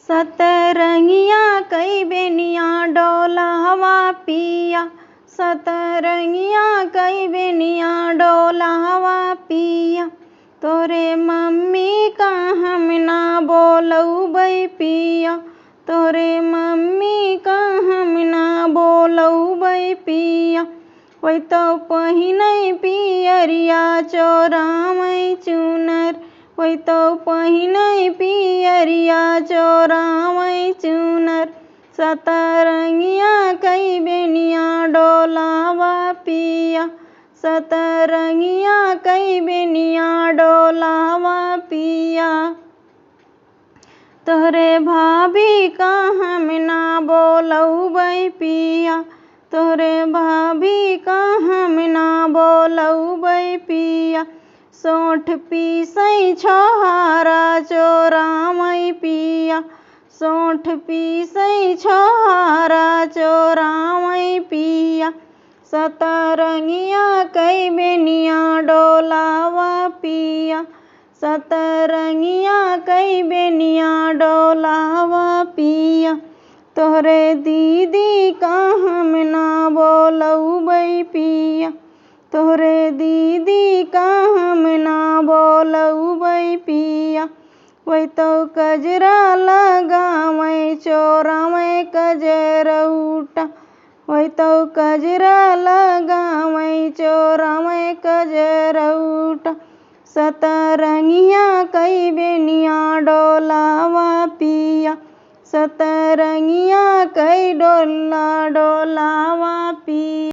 सतरंगिया कई बेनिया डोलावा पिया, सतरंगिया कई बेनिया डोलावा पिया। तोरे मम्मी का हम ना बोलौबै पिया, तोरे मम्मी का हम ना बोलौबै पिया। वही तो पहिनै पियरिया चोरामै चुनर, वही तो पहिनै पियरिया चोरामै चुनर। सतरंगिया कई बेनिया डोलावा पिया, सतरंगिया कई बेनिया डोलावा पिया। तोरे भाभी का हम ना बोलौबै पिया, तोरे भाभी का हम ना बोलौबै पिया। सोंठ पीसै छोहारा चोरामै पिया, सोंठ पीसै छोहारा चोरामै पिया। सतरंगिया कई बेनिया डोलावा पिया, सतरंगिया कई बेनिया डोलावा पिया। तोहरे दीदी का हम ना बोलौबै पिया, तोहरे दीदी का हम ना बोलौबै पिया। वही तो कजरा लगामै चोरामै कजरौटा, वही तो कजरा लगामै चोरामै कजरौटा। सतरंगिया कई बेनिया डोलावा पिया, सतरंगिया कई डोलावा पिया।